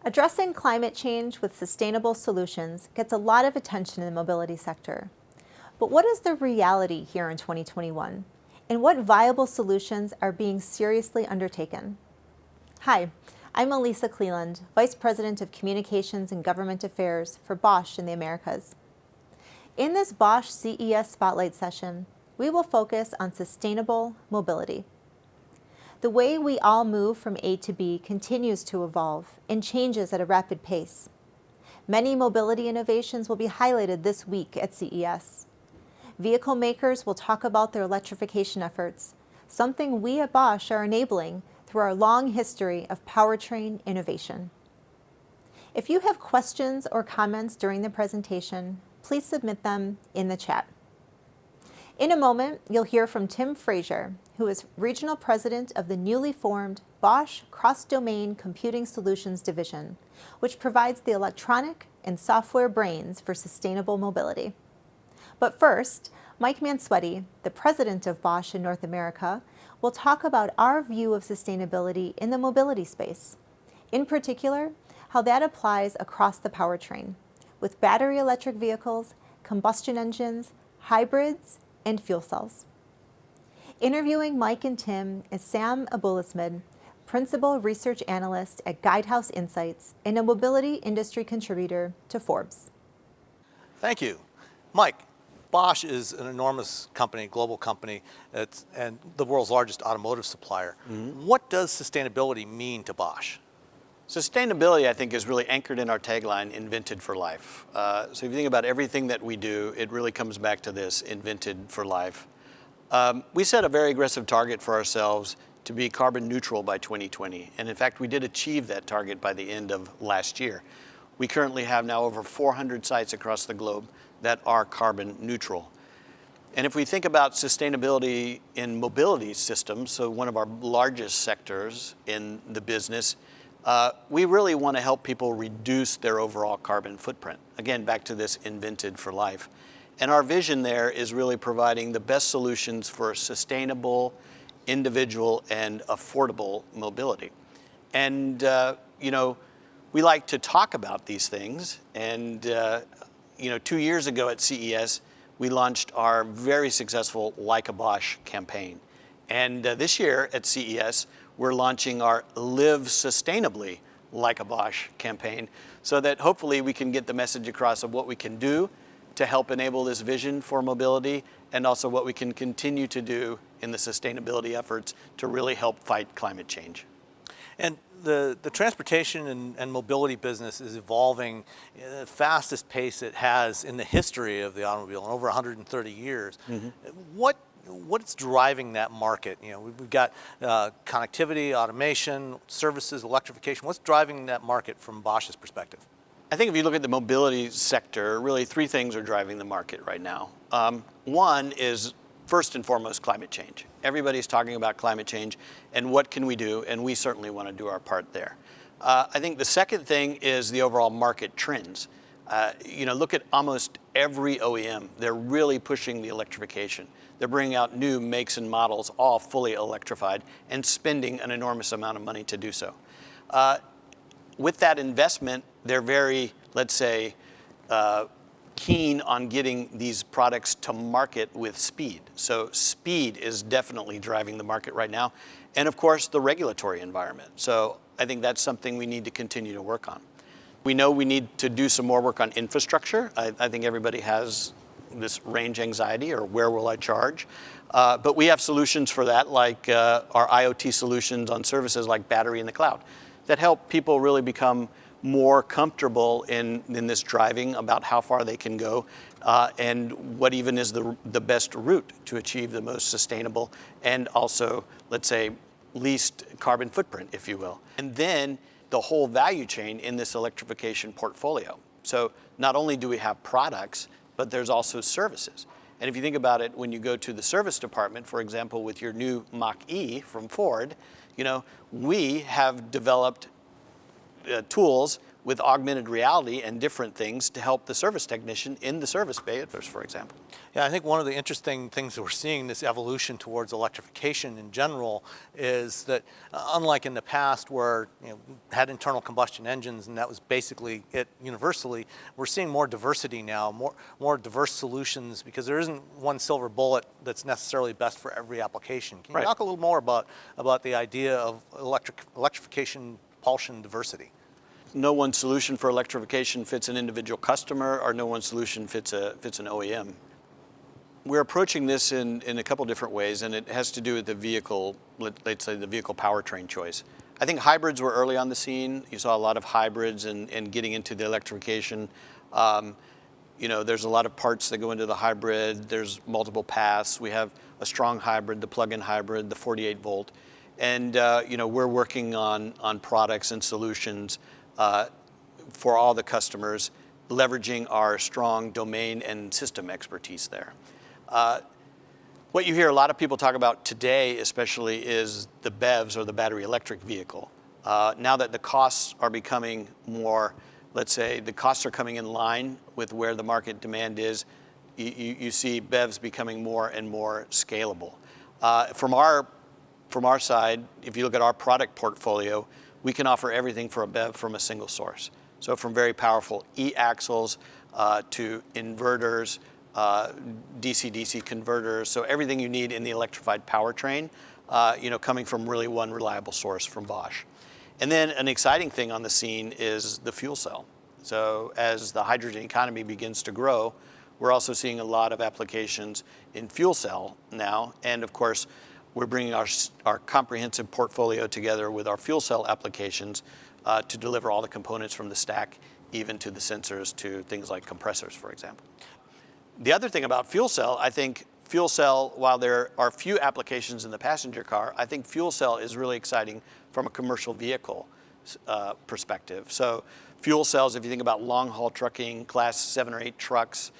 Addressing climate change with sustainable solutions gets a lot of attention in the mobility sector. But what is the reality here in 2021? And what viable solutions are being seriously undertaken? Hi, I'm Elisa Cleland, Vice President of Communications and Government Affairs for Bosch in the Americas. In this Bosch CES Spotlight session, we will focus on sustainable mobility. The way we all move from A to B continues to evolve and changes at a rapid pace. Many mobility innovations will be highlighted this week at CES. Vehicle makers will talk about their electrification efforts, something we at Bosch are enabling through our long history of powertrain innovation. If you have questions or comments during the presentation, please submit them in the chat. In a moment, you'll hear from Tim Frasier, who is Regional President of the newly formed Bosch Cross-Domain Computing Solutions Division, which provides the electronic and software brains for sustainable mobility. But first, Mike Mansuetti, the President of Bosch in North America, will talk about our view of sustainability in the mobility space. In particular, how that applies across the powertrain, with battery electric vehicles, combustion engines, hybrids, and fuel cells. Interviewing Mike and Tim is Sam Abuelsamid, Principal Research Analyst at Guidehouse Insights and a mobility industry contributor to Forbes. Thank you. Mike, Bosch is an enormous company, global company, and the world's largest automotive supplier. What does sustainability mean to Bosch? Sustainability, I think, is really anchored in our tagline, invented for life. So if you think about everything that we do, it really comes back to this, invented for life. We set a very aggressive target for ourselves to be carbon neutral by 2020. And in fact, we did achieve that target by the end of last year. We currently have now over 400 sites across the globe that are carbon neutral. And if we think about sustainability in mobility systems, so one of our largest sectors in the business, we really want to help people reduce their overall carbon footprint. Again, back to this invented for life. And our vision there is really providing the best solutions for sustainable, individual, and affordable mobility. And, we like to talk about these things. And, 2 years ago at CES, we launched our very successful Like a Bosch campaign. And this year at CES, we're launching our Live Sustainably Like a Bosch campaign so that hopefully we can get the message across of what we can do to help enable this vision for mobility and also what we can continue to do in the sustainability efforts to really help fight climate change. And the transportation and mobility business is evolving at the fastest pace it has in the history of the automobile in over 130 years. What's driving that market? We've got connectivity, automation, services, electrification. What's driving that market from Bosch's perspective? I think if you look at the mobility sector, really three things are driving the market right now. One is first and foremost climate change. Everybody's talking about climate change and what can we do, and we certainly want to do our part there. I think the second thing is the overall market trends. Look at almost every OEM. They're really pushing the electrification. They're bringing out new makes and models, all fully electrified, and spending an enormous amount of money to do so. With that investment, they're very, let's say, keen on getting these products to market with speed. So speed is definitely driving the market right now. And of course, the regulatory environment. So I think that's something we need to continue to work on. We know we need to do some more work on infrastructure. I think everybody has this range anxiety or where will I charge? But we have solutions for that, like our IoT solutions on services like battery in the cloud that help people really become more comfortable in this driving about how far they can go and what even is the best route to achieve the most sustainable and also, let's say, least carbon footprint, if you will. And then the whole value chain in this electrification portfolio. So not only do we have products, but there's also services. And if you think about it, when you go to the service department, for example, with your new Mach-E from Ford, we have developed tools with augmented reality and different things to help the service technician in the service bay, for example. Yeah, I think one of the interesting things that we're seeing, this evolution towards electrification in general, is that unlike in the past where had internal combustion engines and that was basically it universally, we're seeing more diversity now, more diverse solutions, because there isn't one silver bullet that's necessarily best for every application. Can you talk a little more about the idea of electrification, propulsion, diversity? No one solution for electrification fits an individual customer, or no one solution fits an OEM. We're approaching this in a couple different ways, and it has to do with the vehicle, let's say the vehicle powertrain choice. I think hybrids were early on the scene. You saw a lot of hybrids and getting into the electrification. There's a lot of parts that go into the hybrid. There's multiple paths. We have a strong hybrid, the plug-in hybrid, the 48 volt. And we're working on products and solutions for all the customers, leveraging our strong domain and system expertise there. What you hear a lot of people talk about today, especially, is the BEVs, or the battery electric vehicle. Now that the costs are becoming more, let's say, the costs are coming in line with where the market demand is, you see BEVs becoming more and more scalable. From our side, if you look at our product portfolio, we can offer everything for a BEV from a single source. So from very powerful e-axles to inverters, DC-DC converters, so everything you need in the electrified powertrain, coming from really one reliable source from Bosch. And then an exciting thing on the scene is the fuel cell. So as the hydrogen economy begins to grow, we're also seeing a lot of applications in fuel cell now, and of course, we're bringing our comprehensive portfolio together with our fuel cell applications to deliver all the components from the stack, even to the sensors, to things like compressors, for example. The other thing about fuel cell, I think fuel cell, while there are few applications in the passenger car, I think fuel cell is really exciting from a commercial vehicle perspective. So fuel cells, if you think about long-haul trucking, class 7 or 8 trucks,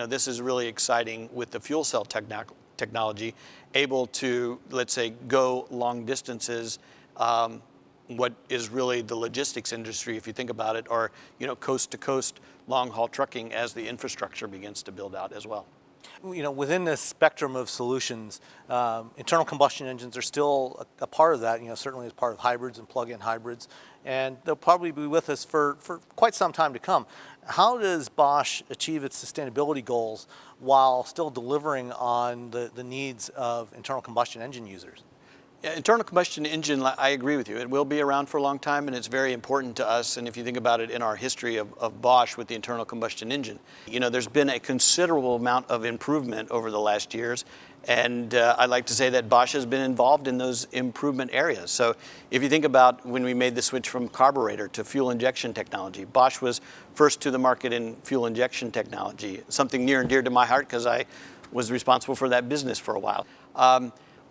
this is really exciting with the fuel cell technology, able to, let's say, go long distances, what is really the logistics industry, if you think about it, or coast to coast long haul trucking as the infrastructure begins to build out as well. Within this spectrum of solutions, internal combustion engines are still a part of that, certainly as part of hybrids and plug-in hybrids, and they'll probably be with us for quite some time to come. How does Bosch achieve its sustainability goals while still delivering on the needs of internal combustion engine users? Yeah, internal combustion engine, I agree with you. It will be around for a long time, and it's very important to us. And if you think about it in our history of Bosch with the internal combustion engine, there's been a considerable amount of improvement over the last years. And I like to say that Bosch has been involved in those improvement areas. So if you think about when we made the switch from carburetor to fuel injection technology, Bosch was first to the market in fuel injection technology, something near and dear to my heart because I was responsible for that business for a while.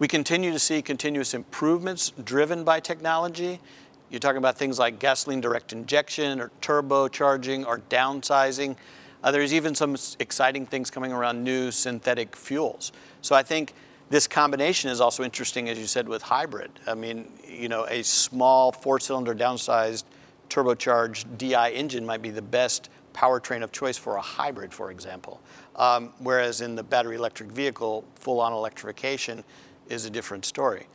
We continue to see continuous improvements driven by technology. You're talking about things like gasoline direct injection or turbocharging or downsizing. There's even some exciting things coming around new synthetic fuels. So I think this combination is also interesting, as you said, with hybrid. I mean, a small 4-cylinder downsized turbocharged DI engine might be the best powertrain of choice for a hybrid, for example. Whereas in the battery electric vehicle, full-on electrification is a different story.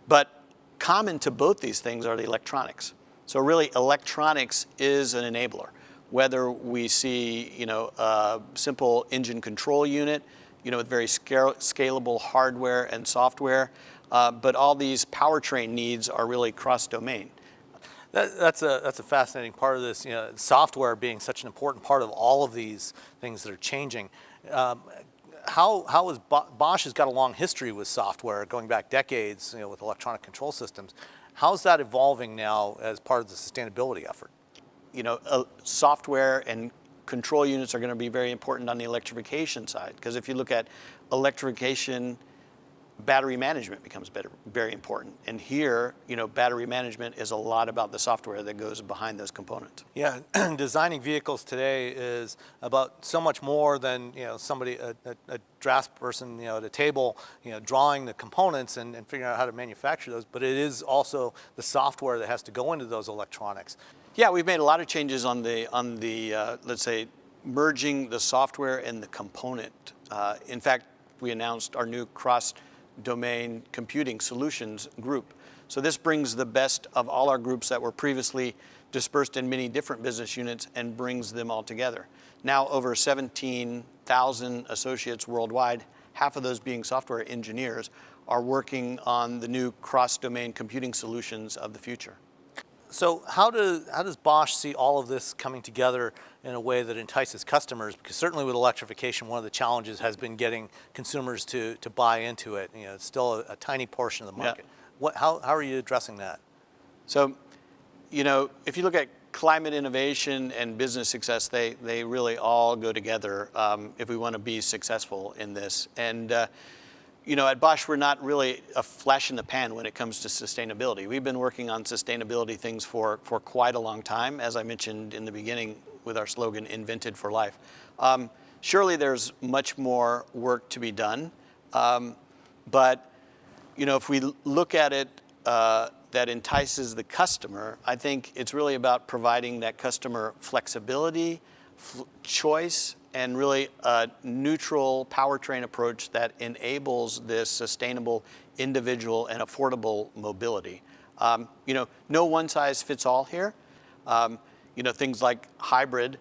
But common to both these things are the electronics. So really, electronics is an enabler. Whether we see, a simple engine control unit, with very scalable hardware and software, but all these powertrain needs are really cross-domain. That's a fascinating part of this, software being such an important part of all of these things that are changing. How is Bosch has got a long history with software going back decades, with electronic control systems. How's that evolving now as part of the sustainability effort? Software and control units are going to be very important on the electrification side, because if you look at electrification, battery management becomes very important. And here, battery management is a lot about the software that goes behind those components. Yeah, designing vehicles today is about so much more than somebody, a draft person, at a table, drawing the components and figuring out how to manufacture those. But it is also the software that has to go into those electronics. Yeah, we've made a lot of changes on the let's say, merging the software and the component. In fact, we announced our new cross-domain computing solutions group. So this brings the best of all our groups that were previously dispersed in many different business units and brings them all together. Now over 17,000 associates worldwide, half of those being software engineers, are working on the new cross-domain computing solutions of the future. So how does Bosch see all of this coming together in a way that entices customers? Because certainly with electrification, one of the challenges has been getting consumers to buy into it. You know, it's still a tiny portion of the market. Yeah. How are you addressing that? So, you know, if you look at climate innovation and business success, they really all go together if we want to be successful in this. And you know, at Bosch, we're not really a flash in the pan when it comes to sustainability. We've been working on sustainability things for quite a long time, as I mentioned in the beginning with our slogan, Invented for Life. Surely there's much more work to be done, but you know, if we look at it that entices the customer, I think it's really about providing that customer flexibility, choice, and really a neutral powertrain approach that enables this sustainable, individual, and affordable mobility. You know, no one size fits all here. You know, things like hybrid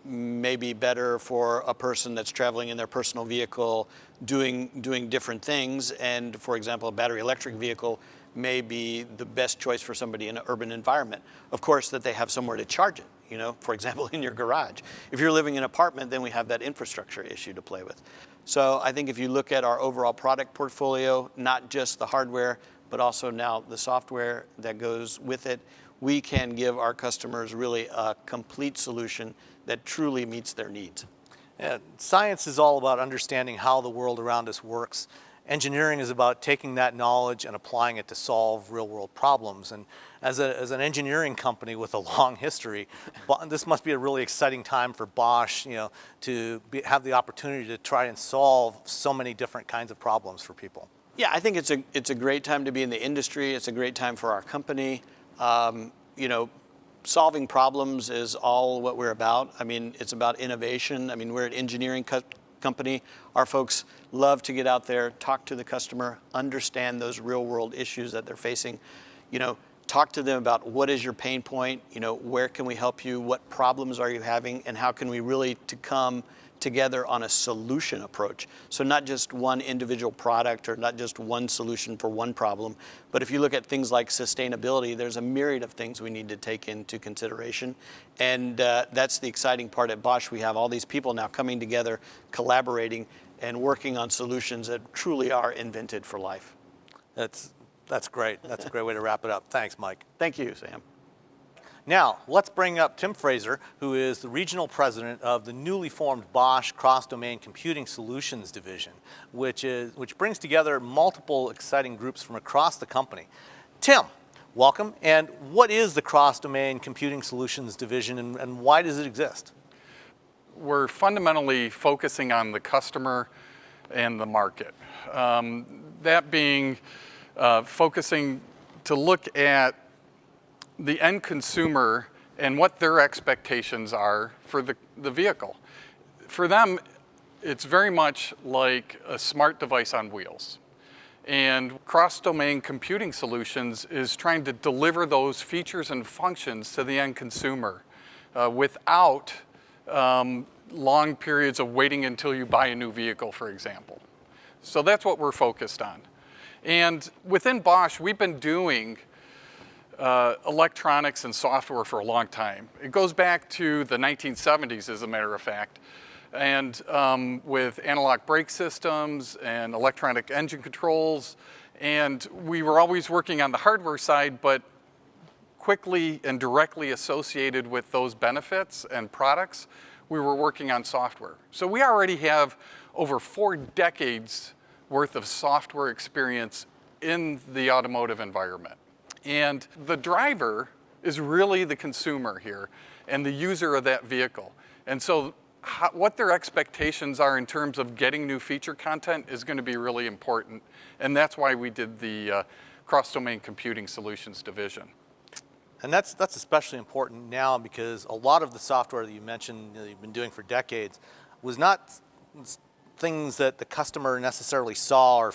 may be better for a person that's traveling in their personal vehicle, doing different things. And for example, a battery electric vehicle may be the best choice for somebody in an urban environment. Of course, that they have somewhere to charge it. You know, for example, in your garage. If you're living in an apartment, then we have that infrastructure issue to play with. So I think if you look at our overall product portfolio, not just the hardware, but also now the software that goes with it, we can give our customers really a complete solution that truly meets their needs. Yeah, science is all about understanding how the world around us works. Engineering is about taking that knowledge and applying it to solve real-world problems. And as an engineering company with a long history, this must be a really exciting time for Bosch, you know, to have the opportunity to try and solve so many different kinds of problems for people. Yeah, I think it's a great time to be in the industry. It's a great time for our company. You know, solving problems is all what we're about. I mean, it's about innovation. I mean, we're an engineering company. Our folks love to get out there, talk to the customer, understand those real world issues that they're facing, you know, talk to them about what is your pain point, you know, where can we help you, what problems are you having, and how can we really come together on a solution approach. So not just one individual product or not just one solution for one problem, but if you look at things like sustainability, there's a myriad of things we need to take into consideration. And that's the exciting part at Bosch. We have all these people now coming together, collaborating, and working on solutions that truly are invented for life. That's great. That's a great way to wrap it up. Thanks, Mike. Thank you, Sam. Now, let's bring up Tim Frasier, who is the regional president of the newly formed Bosch Cross-Domain Computing Solutions Division, which brings together multiple exciting groups from across the company. Tim, welcome. And what is the Cross-Domain Computing Solutions Division, and why does it exist? We're fundamentally focusing on the customer and the market. That being focusing to look at the end consumer and what their expectations are for the vehicle. For them, it's very much like a smart device on wheels. And cross-domain computing solutions is trying to deliver those features and functions to the end consumer without long periods of waiting until you buy a new vehicle, for example. So that's what we're focused on. And within Bosch, we've been doing electronics and software for a long time. It goes back to the 1970s, as a matter of fact, and with analog brake systems and electronic engine controls. And we were always working on the hardware side, but quickly and directly associated with those benefits and products, we were working on software. So we already have over 4 decades worth of software experience in the automotive environment. And the driver is really the consumer here and the user of that vehicle. And so what their expectations are in terms of getting new feature content is going to be really important. And that's why we did the Cross-Domain Computing Solutions Division. And that's especially important now because a lot of the software that you mentioned that you've been doing for decades was not things that the customer necessarily saw or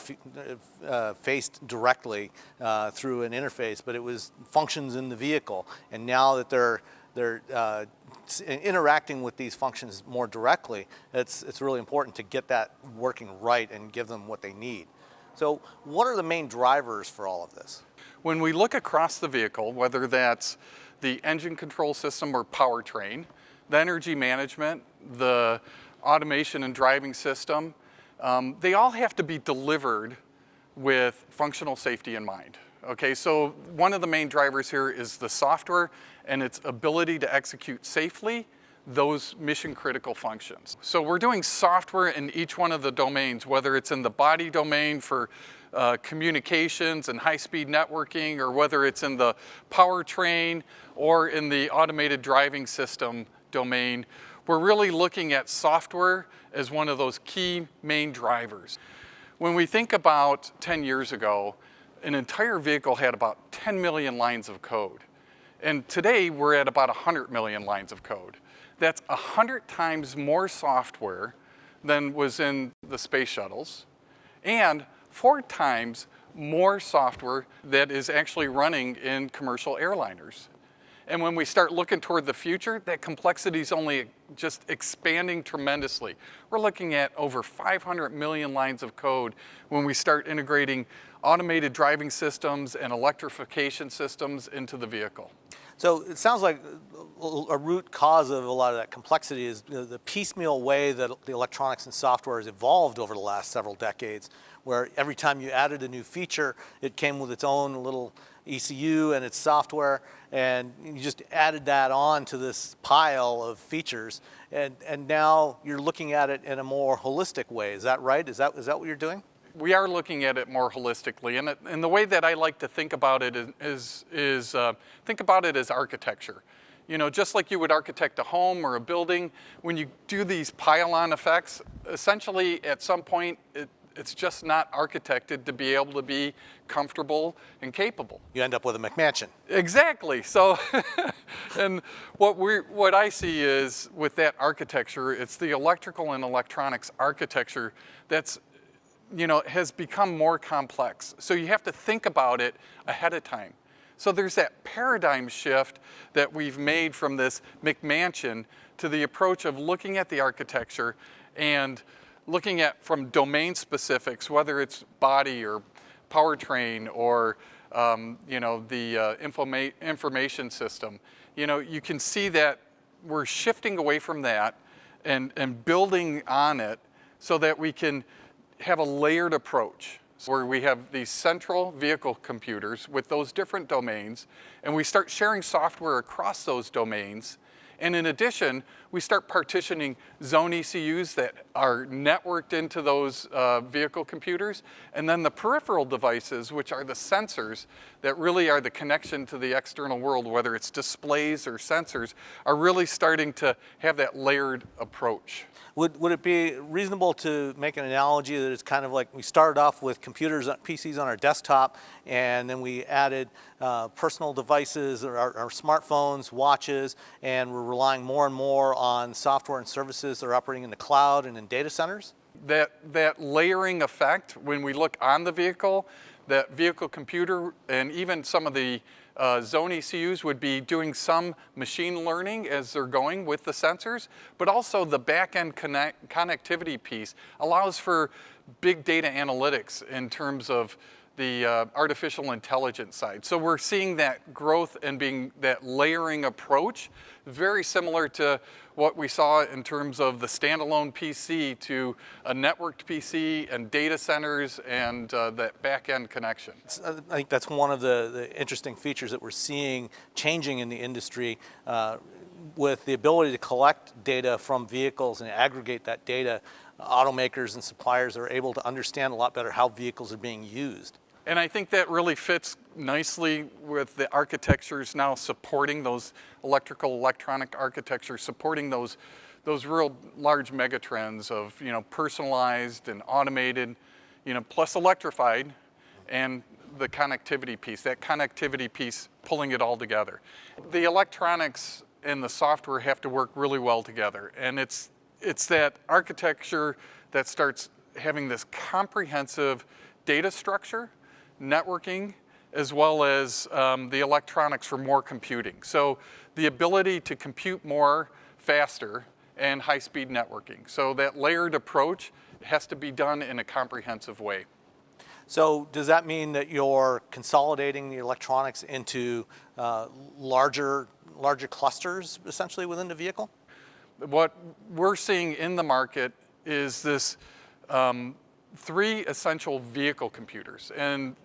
faced directly through an interface, but it was functions in the vehicle. And now that they're interacting with these functions more directly, it's really important to get that working right and give them what they need. So what are the main drivers for all of this? When we look across the vehicle, whether that's the engine control system or powertrain, the energy management, the automation and driving system, they all have to be delivered with functional safety in mind. Okay, so one of the main drivers here is the software and its ability to execute safely those mission critical functions. So we're doing software in each one of the domains, whether it's in the body domain for communications and high-speed networking, or whether it's in the powertrain or in the automated driving system domain. We're really looking at software as one of those key main drivers. When we think about 10 years ago, an entire vehicle had about 10 million lines of code. And today we're at about 100 million lines of code. That's 100 times more software than was in the space shuttles, and 4 times more software that is actually running in commercial airliners. And when we start looking toward the future, that complexity is only just expanding tremendously. We're looking at over 500 million lines of code when we start integrating automated driving systems and electrification systems into the vehicle. So it sounds like a root cause of a lot of that complexity is the piecemeal way that the electronics and software has evolved over the last several decades, where every time you added a new feature, it came with its own little ECU and its software, and you just added that on to this pile of features, and now you're looking at it in a more holistic way. Is that right? Is that what you're doing? We are looking at it more holistically, and the way that I like to think about it is think about it as architecture. You know, just like you would architect a home or a building, when you do these pile-on effects, essentially at some point it's just not architected to be able to be comfortable and capable. You end up with a McMansion. Exactly. So, and what I see is with that architecture, it's the electrical and electronics architecture that's, you know, has become more complex. So you have to think about it ahead of time. So there's that paradigm shift that we've made from this McMansion to the approach of looking at the architecture and looking at from domain specifics, whether it's body or powertrain or you know, the information system. You know, you can see that we're shifting away from that and building on it so that we can have a layered approach where we have these central vehicle computers with those different domains, and we start sharing software across those domains. And in addition, we start partitioning zone ECUs that are networked into those vehicle computers, and then the peripheral devices, which are the sensors that really are the connection to the external world, whether it's displays or sensors, are really starting to have that layered approach. Would it be reasonable to make an analogy that it's kind of like we started off with computers, PCs on our desktop, and then we added personal devices, or our smartphones, watches, and we're relying more and more on software and services that are operating in the cloud and in data centers? That layering effect, when we look on the vehicle, that vehicle computer and even some of the zone ECUs would be doing some machine learning as they're going with the sensors, but also the back-end connectivity piece allows for big data analytics in terms of the artificial intelligence side. So we're seeing that growth and being that layering approach, very similar to what we saw in terms of the standalone PC to a networked PC and data centers and that back-end connection. I think that's one of the interesting features that we're seeing changing in the industry with the ability to collect data from vehicles and aggregate that data. Automakers and suppliers are able to understand a lot better how vehicles are being used. And I think that really fits nicely with the architectures now supporting those electronic architectures, supporting those real large megatrends of, you know, personalized and automated, you know, plus electrified, and the connectivity piece pulling it all together. The electronics and the software have to work really well together, and it's that architecture that starts having this comprehensive data structure, networking, as well as the electronics for more computing. So the ability to compute more faster and high-speed networking. So that layered approach has to be done in a comprehensive way. So does that mean that you're consolidating the electronics into larger clusters essentially within the vehicle? What we're seeing in the market is this 3 essential vehicle computers and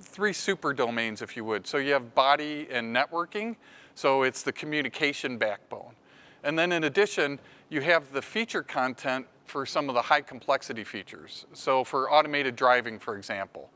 3 super domains, if you would. So you have body and networking, so it's the communication backbone. And then in addition, you have the feature content for some of the high complexity features. So for automated driving, for example.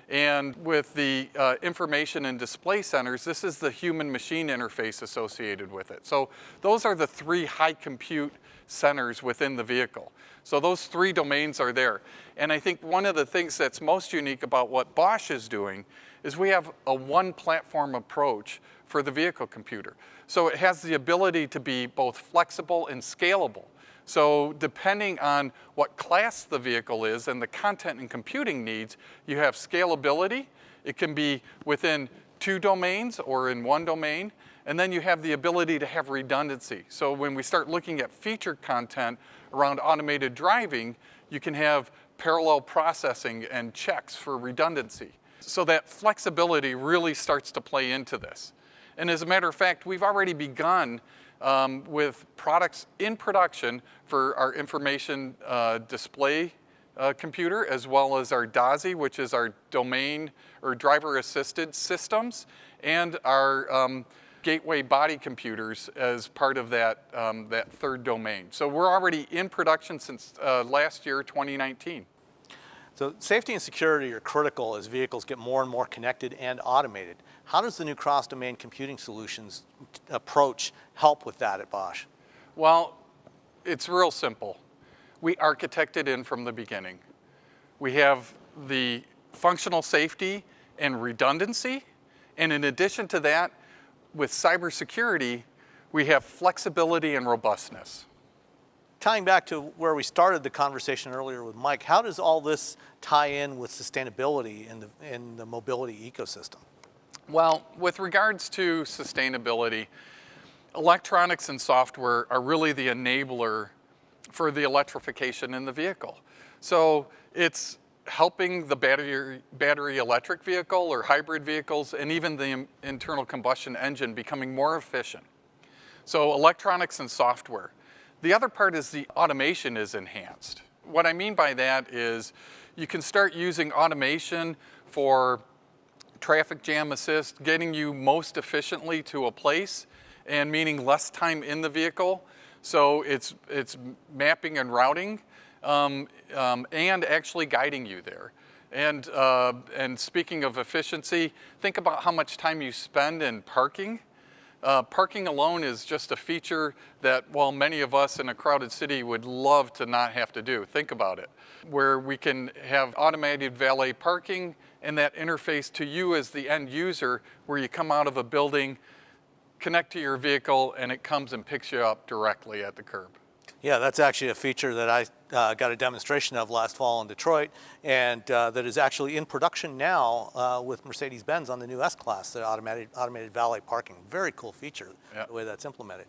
And with the information and display centers, this is the human-machine interface associated with it. So those are the 3 high compute centers within the vehicle. So those 3 domains are there. And I think one of the things that's most unique about what Bosch is doing is we have a one platform approach for the vehicle computer. So it has the ability to be both flexible and scalable. So depending on what class the vehicle is and the content and computing needs, you have scalability. It can be within 2 domains or in 1 domain. And then you have the ability to have redundancy. So when we start looking at feature content around automated driving, you can have parallel processing and checks for redundancy. So that flexibility really starts to play into this. And as a matter of fact, we've already begun with products in production for our information display computer, as well as our DASI, which is our domain or driver-assisted systems, and our gateway body computers as part of that, that 3rd domain. So we're already in production since last year, 2019. So safety and security are critical as vehicles get more and more connected and automated. How does the new cross-domain computing solutions approach help with that at Bosch? Well, it's real simple. We architected in from the beginning. We have the functional safety and redundancy, and in addition to that, with cybersecurity, we have flexibility and robustness. Tying back to where we started the conversation earlier with Mike, how does all this tie in with sustainability in the mobility ecosystem? Well, with regards to sustainability, electronics and software are really the enabler for the electrification in the vehicle. So it's helping the battery electric vehicle or hybrid vehicles and even the internal combustion engine becoming more efficient. So electronics and software. The other part is the automation is enhanced. What I mean by that is you can start using automation for traffic jam assist, getting you most efficiently to a place, and meaning less time in the vehicle. So it's mapping and routing, and actually guiding you there. And speaking of efficiency, think about how much time you spend in parking. Parking alone is just a feature that, well, many of us in a crowded city would love to not have to do. Think about it, where we can have automated valet parking and that interface to you as the end user, where you come out of a building, connect to your vehicle, and it comes and picks you up directly at the curb. Yeah, that's actually a feature that I got a demonstration of last fall in Detroit, and that is actually in production now with Mercedes-Benz on the new S-Class, the automated valet parking. Very cool feature, the way that's implemented.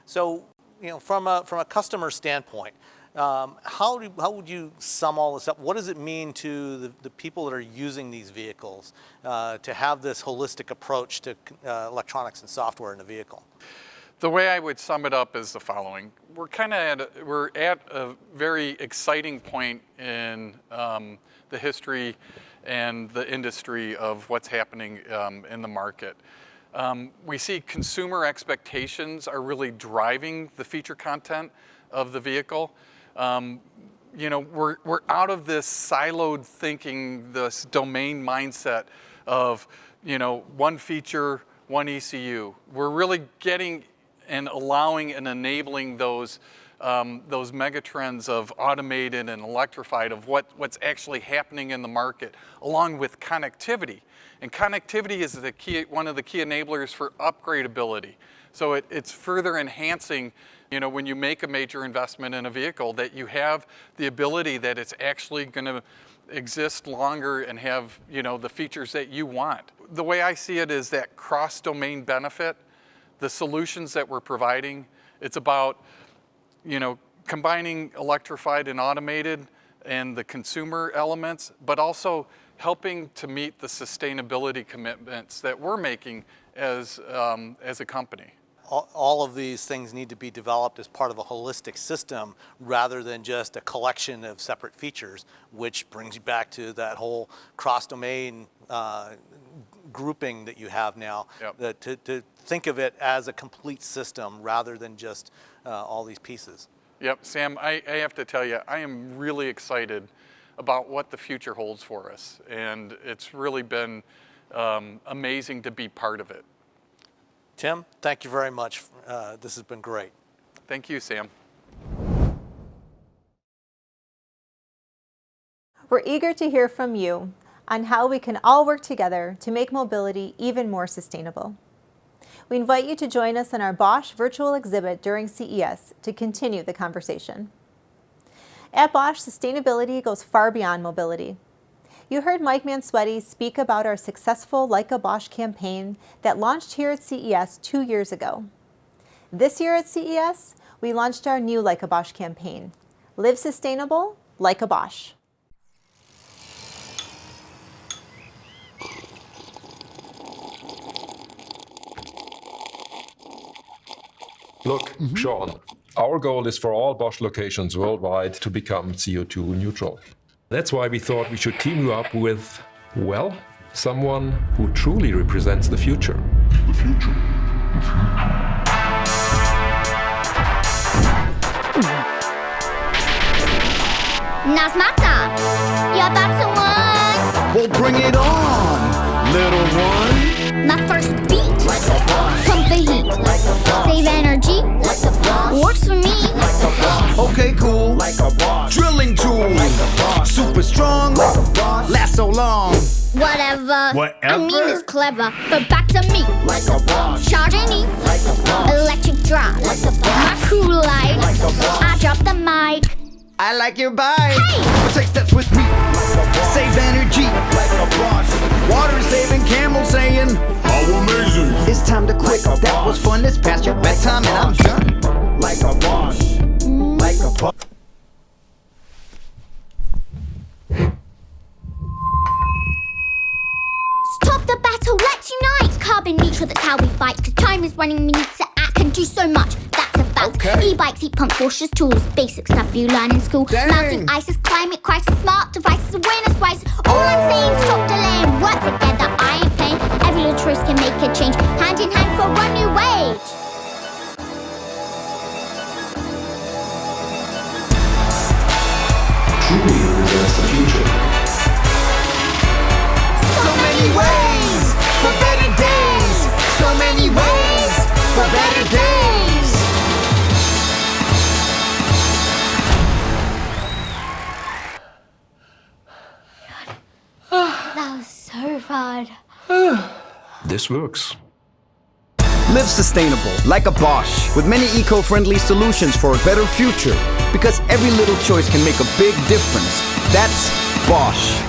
So, you know, from a customer standpoint, how would you sum all this up? What does it mean to the people that are using these vehicles to have this holistic approach to electronics and software in the vehicle? The way I would sum it up is the following. We're at a very exciting point in the history and the industry of what's happening in the market. We see consumer expectations are really driving the feature content of the vehicle. You know, we're out of this siloed thinking, this domain mindset of, you know, one feature, one ECU. We're really getting and allowing and enabling those mega trends of automated and electrified, of what's actually happening in the market, along with connectivity. And connectivity is one of the key enablers for upgradability. So it's further enhancing, when you make a major investment in a vehicle, that you have the ability that it's actually going to exist longer and have, the features that you want. The way I see it is that cross-domain benefit, the solutions that we're providing, it's about, combining electrified and automated and the consumer elements, but also helping to meet the sustainability commitments that we're making as a company. All of these things need to be developed as part of a holistic system rather than just a collection of separate features, which brings you back to that whole cross-domain grouping that you have now. Yep. To think of it as a complete system rather than just all these pieces. Yep, Sam, I have to tell you, I am really excited about what the future holds for us, and it's really been amazing to be part of it. Tim, thank you very much. This has been great. Thank you, Sam. We're eager to hear from you on how we can all work together to make mobility even more sustainable. We invite you to join us in our Bosch virtual exhibit during CES to continue the conversation. At Bosch, sustainability goes far beyond mobility. You heard Mike Mansuetti speak about our successful Like a Bosch campaign that launched here at CES 2 years ago. This year at CES, we launched our new Like a Bosch campaign, Live Sustainable, Like a Bosch. Look, Sean, our goal is for all Bosch locations worldwide to become CO2 neutral. That's why we thought we should team you up with, well, someone who truly represents the future. Now's my time. You're about to win. Well, bring it on, little one. My first beat. Pump the heat. Save energy. Works for me. Okay, cool. Drilling tool. Super strong. Last so long. Whatever. I mean, Whatever? it's clever. But back to me. Charging E. Electric drive. My crew lights. I drop the mic. I like your bike. Hey! But take steps with me. Save energy. Water saving camel saying, how amazing. It's time to quit. That was fun. It's past your bedtime and I'm done. Like a Bosch. Like a Bosch. Stop the battle, let's unite. Carbon neutral, that's how we fight. Cause time is running, we need to act. Can do so much, that's a fact. Okay. E-bikes, heat pump, Bosch's tools. Basic stuff you learn in school. Dang. Melting ices, climate crisis, smart devices, awareness rises. All I'm saying, stop delaying. Work together, I ain't playing. Every little choice can make a change. Hand in hand for a new wage. Truly represents the future. So many ways for better days. So many ways for better days. That was so fun. This works. Live sustainable, like a Bosch, with many eco-friendly solutions for a better future. Because every little choice can make a big difference. That's Bosch.